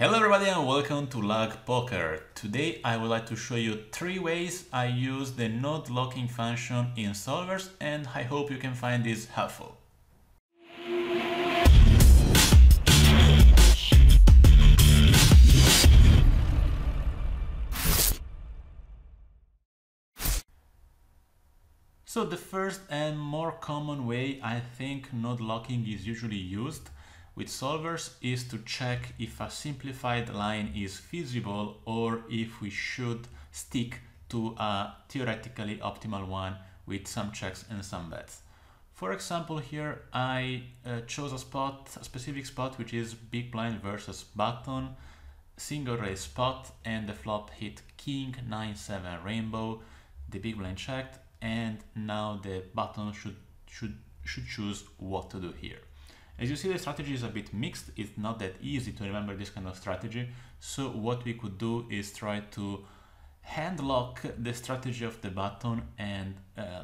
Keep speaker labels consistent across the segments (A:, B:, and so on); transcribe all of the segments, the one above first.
A: Hello everybody and welcome to Lag Poker. Today I would like to show you 3 ways I use the node locking function in solvers, and I hope you can find this helpful. So the first and more common way I think node locking is usually used with solvers is to check if a simplified line is feasible or if we should stick to a theoretically optimal one with some checks and some bets. For example, here I chose a specific spot, which is big blind versus button, single raise spot, and the flop hit king 9-7 rainbow. The big blind checked, and now the button should choose what to do here. As you see, the strategy is a bit mixed. It's not that easy to remember this kind of strategy. So what we could do is try to hand lock the strategy of the button and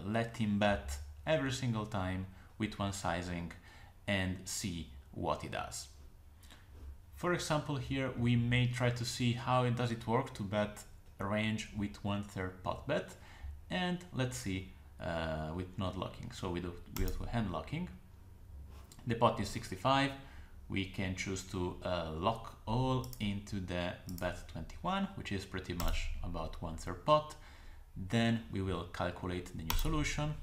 A: let him bet every single time with one sizing and see what he does. For example, here we may try to see how does it work to bet a range with 1/3 pot bet, and let's see with node locking. So we do hand locking. The pot is 65. We can choose to lock all into the bet 21, which is pretty much about 1/3 pot. Then we will calculate the new solution.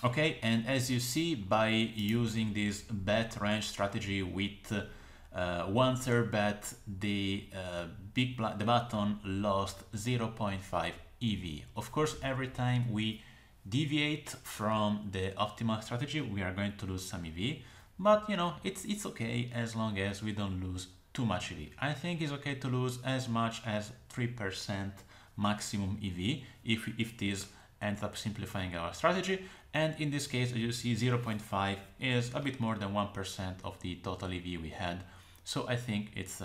A: Okay, and as you see, by using this bet range strategy with 1/3 bet, the button lost 0.5 EV. Of course, every time we deviate from the optimal strategy, we are going to lose some EV, but you know, it's okay as long as we don't lose too much EV. I think it's okay to lose as much as 3% maximum EV if this ends up simplifying our strategy, and in this case, as you see, 0.5 is a bit more than 1% of the total EV we had. So I think it's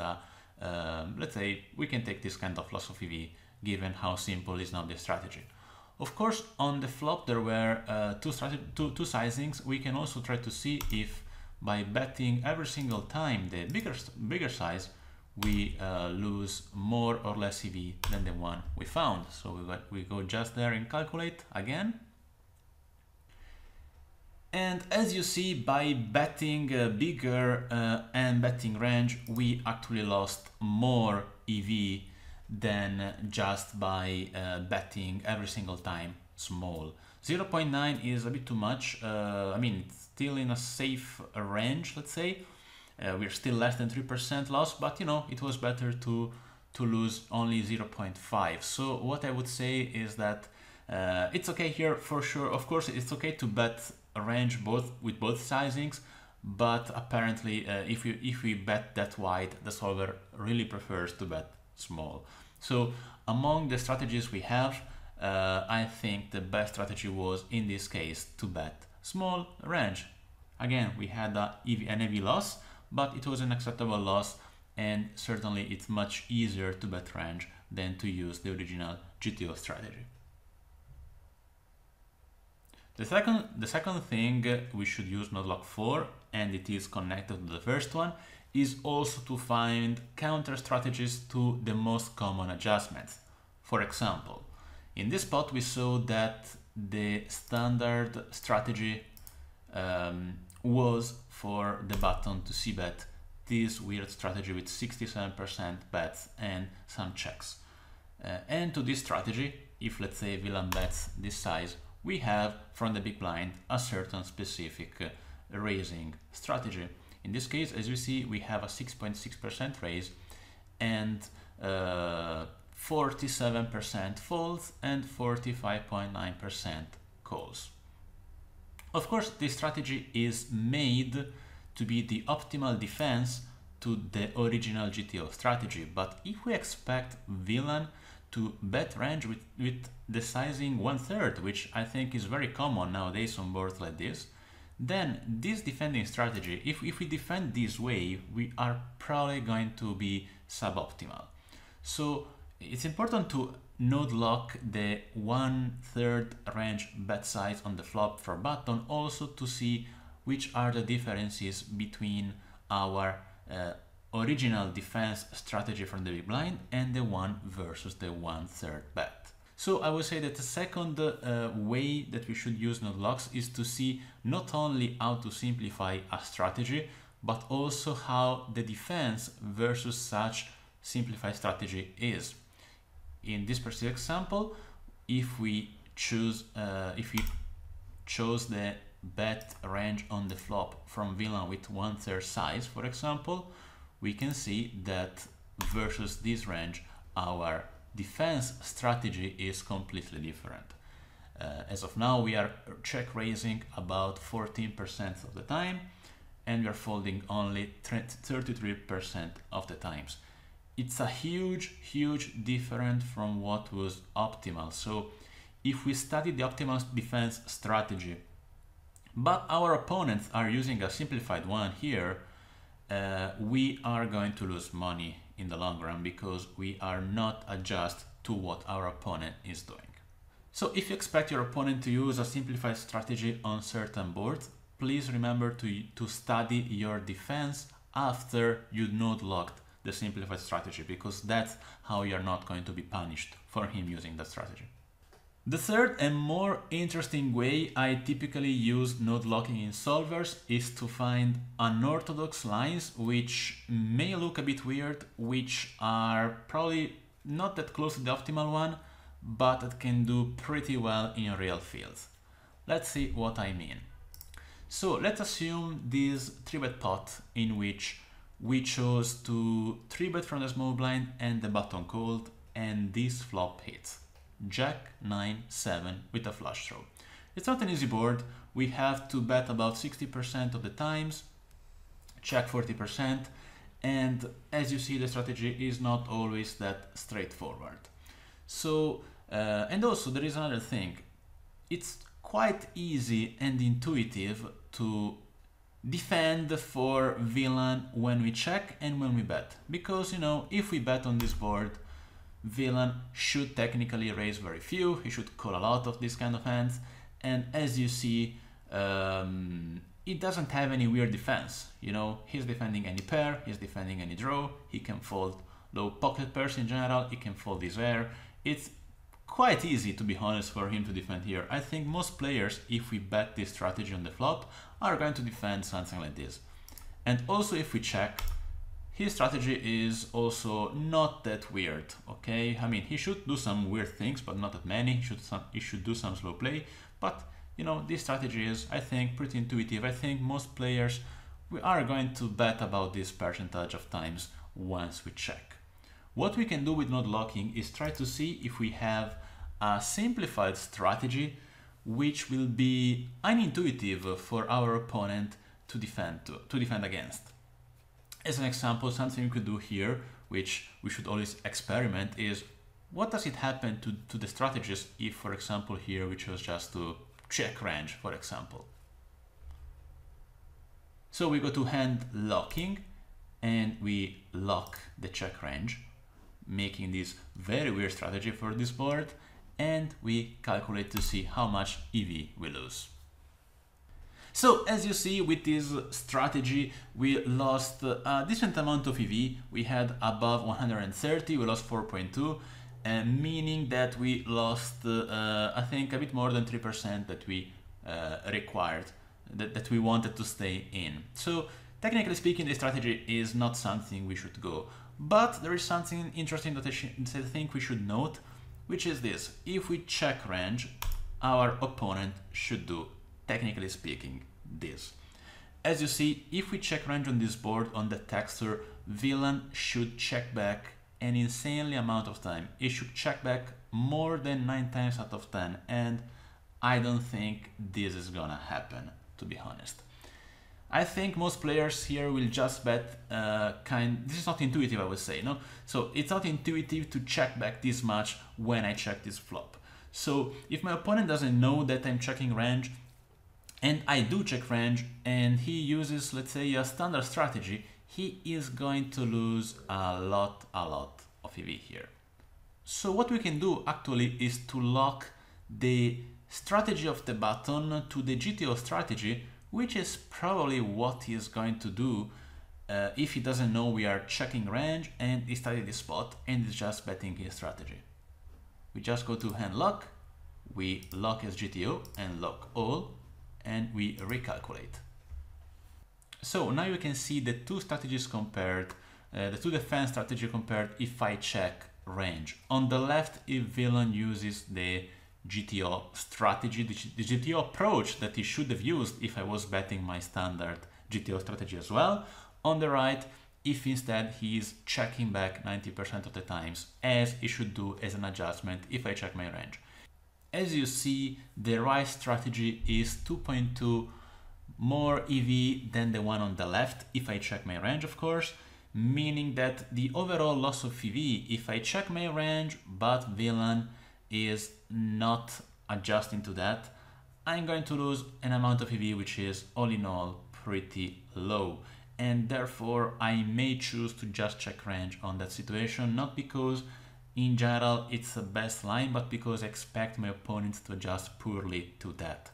A: let's say we can take this kind of loss of EV given how simple is now the strategy. Of course, on the flop there were two sizings. We can also try to see if by betting every single time the bigger size, we lose more or less EV than the one we found. So we go just there and calculate again. And as you see, by betting bigger and betting range, we actually lost more EV than just by betting every single time small. 0.9 is a bit too much. I mean, it's still in a safe range, let's say. We're still less than 3% loss, but you know, it was better to lose only 0.5. So what I would say is that it's okay here for sure. Of course, it's okay to bet a range with both sizings, but apparently if we bet that wide, the solver really prefers to bet small. So among the strategies we have, I think the best strategy was in this case to bet small range. Again, we had an EV loss, but it was an acceptable loss, and certainly it's much easier to bet range than to use the original GTO strategy. The second thing we should use node lock for, and it is connected to the first one, is also to find counter strategies to the most common adjustments. For example, in this spot we saw that the standard strategy was for the button to c-bet this weird strategy with 67% bets and some checks. And to this strategy, if let's say villain bets this size, we have from the big blind a certain specific raising strategy. In this case, as you see, we have a 6.6% raise and 47% folds and 45.9% calls. Of course, this strategy is made to be the optimal defense to the original GTO strategy, but if we expect villain to bet range with the sizing 1/3, which I think is very common nowadays on boards like this, then this defending strategy, if we defend this way, we are probably going to be suboptimal. So it's important to node lock the 1/3 range bet size on the flop for button, also to see which are the differences between our original defense strategy from the big blind and the one versus the 1/3 bet. So I would say that the second way that we should use node locks is to see not only how to simplify a strategy, but also how the defense versus such simplified strategy is. In this particular example, if we chose the bet range on the flop from villain with 1/3 size, for example, we can see that versus this range, our defense strategy is completely different. As of now, we are check raising about 14% of the time, and we are folding only 33% of the times. It's a huge difference from what was optimal. So if we study the optimal defense strategy, but our opponents are using a simplified one here, we are going to lose money in the long run because we are not adjust to what our opponent is doing. So if you expect your opponent to use a simplified strategy on certain boards, please remember to study your defense after you node locked the simplified strategy, because that's how you're not going to be punished for him using that strategy. The third and more interesting way I typically use node locking in solvers is to find unorthodox lines which may look a bit weird, which are probably not that close to the optimal one, but that can do pretty well in real fields. Let's see what I mean. So let's assume this 3-bet pot in which we chose to 3-bet from the small blind and the button called, and this flop hits. Jack 9-7 with a flush draw. It's not an easy board. We have to bet about 60% of the times, check 40%, and as you see, the strategy is not always that straightforward. So, and also there is another thing. It's quite easy and intuitive to defend for villain when we check and when we bet, because, you know, if we bet on this board, villain should technically raise very few, he should call a lot of these kind of hands, and as you see, it doesn't have any weird defense. You know, he's defending any pair, he's defending any draw, he can fold low pocket pairs in general, he can fold his air. It's quite easy, to be honest, for him to defend here. I think most players, if we bet this strategy on the flop, are going to defend something like this. And also if we check, his strategy is also not that weird, okay? I mean, he should do some weird things, but not that many. He should do some slow play, but you know, this strategy is, I think, pretty intuitive. I think most players, we are going to bet about this percentage of times once we check. What we can do with node locking is try to see if we have a simplified strategy which will be unintuitive for our opponent to defend against. As an example, something we could do here, which we should always experiment, is what does it happen to the strategies if, for example, here we chose just to check range, for example. So we go to hand locking and we lock the check range, making this very weird strategy for this board, and we calculate to see how much EV we lose. So as you see, with this strategy, we lost a decent amount of EV. We had above 130, we lost 4.2, meaning that we lost, I think, a bit more than 3% that we required, that we wanted to stay in. So technically speaking, the strategy is not something we should go. But there is something interesting that I think we should note, which is this. If we check range, our opponent should do, technically speaking, this. As you see, if we check range on this board, on the texture, villain should check back an insanely amount of time. It should check back more than 9 times out of 10, and I don't think this is gonna happen, to be honest. I think most players here will just bet this is not intuitive, I would say, no? So it's not intuitive to check back this much when I check this flop. So if my opponent doesn't know that I'm checking range, and I do check range, and he uses, let's say, a standard strategy, he is going to lose a lot of EV here. So what we can do actually is to lock the strategy of the button to the GTO strategy which is probably what he is going to do if he doesn't know we are checking range and he studied the spot and is just betting his strategy. We just go to hand lock, we lock as GTO and lock all, and we recalculate. So now you can see the two strategies compared, the two defense strategy compared if I check range. On the left, if villain uses the GTO strategy, the GTO approach that he should have used if I was betting my standard GTO strategy as well. On the right, if instead he is checking back 90% of the times, as he should do as an adjustment if I check my range. As you see, the right strategy is 2.2 more EV than the one on the left if I check my range, of course, meaning that the overall loss of EV if I check my range but villain is not adjusting to that, I'm going to lose an amount of EV which is all in all pretty low, and therefore I may choose to just check range on that situation, not because in general it's the best line, but because I expect my opponents to adjust poorly to that.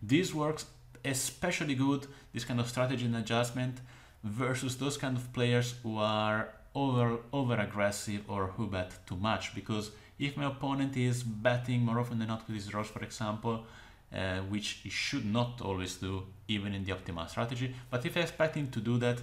A: This works especially good, this kind of strategy and adjustment, versus those kind of players who are over aggressive or who bet too much, because if my opponent is betting more often than not with his draws, for example, which he should not always do, even in the optimal strategy, but if I expect him to do that,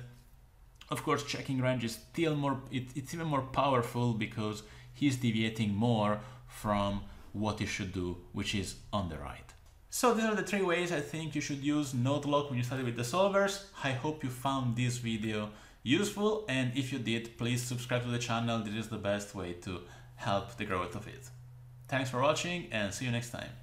A: of course checking range is still more, it's even more powerful because he's deviating more from what he should do, which is on the right. So these are the three ways I think you should use node lock when you study with the solvers. I hope you found this video useful, and if you did, please subscribe to the channel. This is the best way to help the growth of it. Thanks for watching and see you next time.